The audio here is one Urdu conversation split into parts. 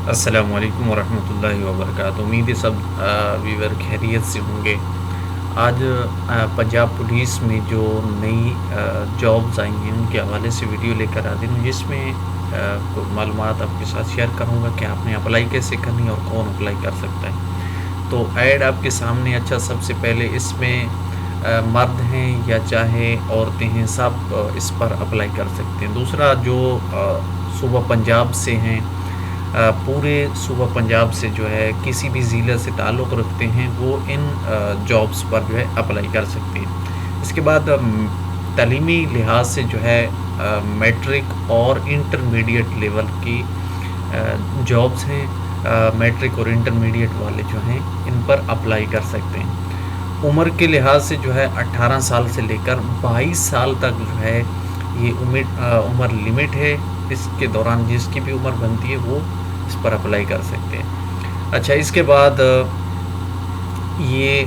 السلام علیکم ورحمۃ اللہ وبرکاتہ۔ امید ہے سب ویور خیریت سے ہوں گے۔ آج پنجاب پولیس میں جو نئی جابز آئی ہیں ان کے حوالے سے ویڈیو لے کر حاضر ہوں، جس میں کچھ معلومات آپ کے ساتھ شیئر کروں گا کہ آپ نے اپلائی کیسے کرنی ہے اور کون اپلائی کر سکتا ہے۔ تو ایڈ آپ کے سامنے سب سے پہلے اس میں مرد ہیں یا چاہے عورتیں ہیں، سب اس پر اپلائی کر سکتے ہیں۔ دوسرا، جو صوبہ پنجاب سے ہیں، پورے صوبہ پنجاب سے جو ہے کسی بھی ضلع سے تعلق رکھتے ہیں، وہ ان جابس پر جو ہے اپلائی کر سکتے ہیں۔ اس کے بعد تعلیمی لحاظ سے جو ہے میٹرک اور انٹرمیڈیٹ لیول کی جابس ہیں۔ میٹرک اور انٹرمیڈیٹ والے جو ہیں ان پر اپلائی کر سکتے ہیں۔ عمر کے لحاظ سے جو ہے 18 سال سے لے کر 22 سال تک جو ہے یہ عمر لمٹ ہے۔ اس کے دوران جس کی بھی عمر بنتی ہے وہ اس پر اپلائی کر سکتے ہیں۔ اچھا، اس کے بعد یہ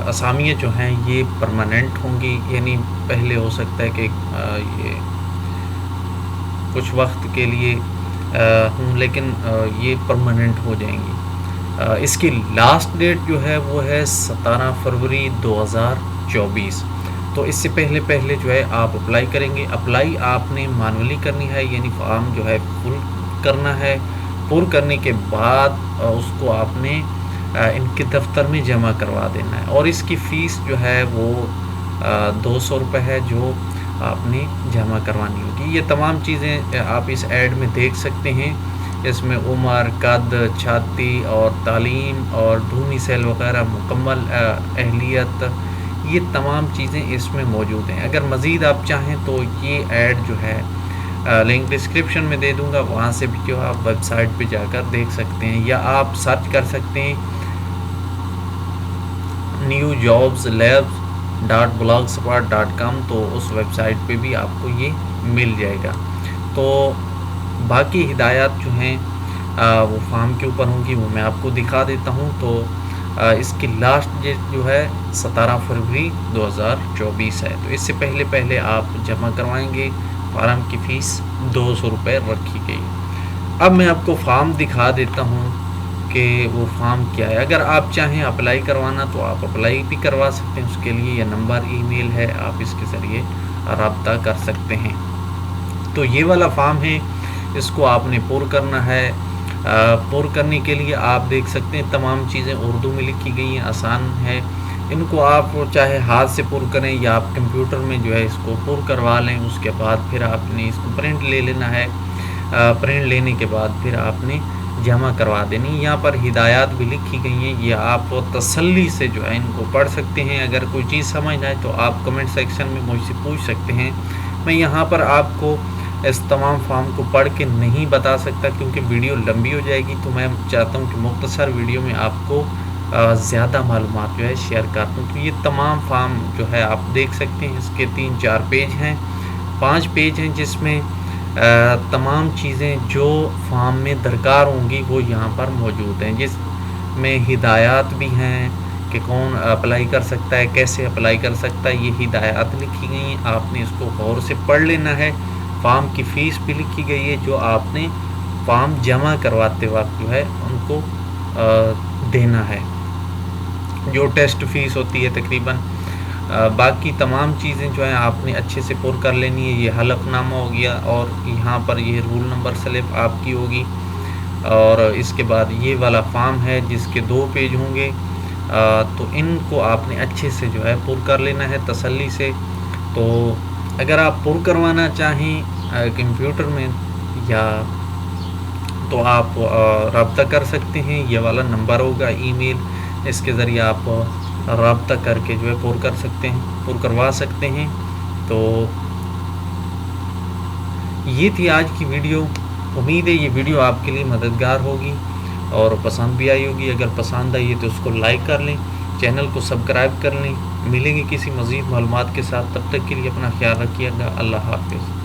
اسامیاں جو ہیں یہ پرماننٹ ہوں گی، یعنی پہلے ہو سکتا ہے کہ یہ کچھ وقت کے لیے ہوں، لیکن یہ پرماننٹ ہو جائیں گی۔ اس کی لاسٹ ڈیٹ جو ہے وہ ہے 17 فروری 2024۔ تو اس سے پہلے جو ہے آپ اپلائی کریں گے۔ اپلائی آپ نے مانولی کرنی ہے، یعنی فارم جو ہے فل کرنا ہے۔ پر کرنے کے بعد اس کو آپ نے ان کے دفتر میں جمع کروا دینا ہے، اور اس کی فیس جو ہے وہ 200 روپے ہے جو آپ نے جمع کروانی ہوگی۔ یہ تمام چیزیں آپ اس ایڈ میں دیکھ سکتے ہیں۔ اس میں عمر، قد، چھاتی اور تعلیم اور ڈھونی سیل وغیرہ، مکمل اہلیت، یہ تمام چیزیں اس میں موجود ہیں۔ اگر مزید آپ چاہیں تو یہ ایڈ جو ہے لنک ڈسکرپشن میں دے دوں گا، وہاں سے بھی جو آپ ویب سائٹ پہ جا کر دیکھ سکتے ہیں، یا آپ سرچ کر سکتے ہیں newjobslabs.blogspot.com، تو اس ویب سائٹ پہ بھی آپ کو یہ مل جائے گا۔ تو باقی ہدایات جو ہیں وہ فارم کے اوپر ہوں گی، وہ میں آپ کو دکھا دیتا ہوں۔ تو اس کی لاسٹ ڈیٹ جو ہے 17 فروری 2024 ہے۔ تو اس سے پہلے آپ جمع کروائیں گے۔ فارم کی فیس 200 روپے رکھی گئی۔ اب میں آپ کو فارم دکھا دیتا ہوں کہ وہ فارم کیا ہے۔ اگر آپ چاہیں اپلائی کروانا تو آپ اپلائی بھی کروا سکتے ہیں، اس کے لیے یہ نمبر ای میل ہے، آپ اس کے ذریعے رابطہ کر سکتے ہیں۔ تو یہ والا فارم ہے، اس کو آپ نے پر کرنا ہے۔ پر کرنے کے لیے آپ دیکھ سکتے ہیں تمام چیزیں اردو میں لکھی گئی ہیں، آسان ہے۔ ان کو آپ چاہے ہاتھ سے پر کریں یا آپ کمپیوٹر میں جو ہے اس کو پر کروا لیں، اس کے بعد پھر آپ نے اس کو پرنٹ لے لینا ہے۔ پرنٹ لینے کے بعد پھر آپ نے جمع کروا دینی۔ یہاں پر ہدایات بھی لکھی گئی ہیں، یہ آپ تسلی سے جو ہے ان کو پڑھ سکتے ہیں۔ اگر کوئی چیز سمجھ نہ آئے تو آپ کمنٹ سیکشن میں مجھ سے پوچھ سکتے ہیں۔ میں یہاں پر آپ کو اس تمام فارم کو پڑھ کے نہیں بتا سکتا کیونکہ ویڈیو لمبی ہو جائے گی، تو میں چاہتا ہوں کہ مختصر ویڈیو میں آپ کو زیادہ معلومات جو ہے شیئر کر دوں۔ تو یہ تمام فارم جو ہے آپ دیکھ سکتے ہیں، اس کے 3-4 پیج ہیں، 5 پیج ہیں، جس میں تمام چیزیں جو فارم میں درکار ہوں گی وہ یہاں پر موجود ہیں، جس میں ہدایات بھی ہیں کہ کون اپلائی کر سکتا ہے، کیسے اپلائی کر سکتا ہے، یہ ہدایات لکھی گئی ہیں۔ آپ نے اس کو غور سے پڑھ لینا ہے۔ فارم کی فیس بھی لکھی گئی ہے جو آپ نے فارم جمع کرواتے وقت جو ہے ان کو دینا ہے، جو ٹیسٹ فیس ہوتی ہے تقریباً۔ باقی تمام چیزیں جو ہیں آپ نے اچھے سے پر کر لینی ہے۔ یہ حلف نامہ ہو گیا، اور یہاں پر یہ رول نمبر سلپ آپ کی ہوگی، اور اس کے بعد یہ والا فارم ہے جس کے 2 پیج ہوں گے۔ تو ان کو آپ نے اچھے سے جو ہے پر کر لینا ہے تسلی سے۔ تو اگر آپ پر کروانا چاہیں کمپیوٹر میں یا تو آپ رابطہ کر سکتے ہیں، یہ والا نمبر ہوگا ای میل، اس کے ذریعے آپ رابطہ کر کے جو ہے پر کر سکتے ہیں، پر کروا سکتے ہیں۔ تو یہ تھی آج کی ویڈیو۔ امید ہے یہ ویڈیو آپ کے لیے مددگار ہوگی اور پسند بھی آئی ہوگی۔ اگر پسند آئی ہے تو اس کو لائک کر لیں، چینل کو سبسکرائب کر لیں۔ ملیں گے کسی مزید معلومات کے ساتھ، تب تک کے لیے اپنا خیال رکھیے گا۔ اللہ حافظ۔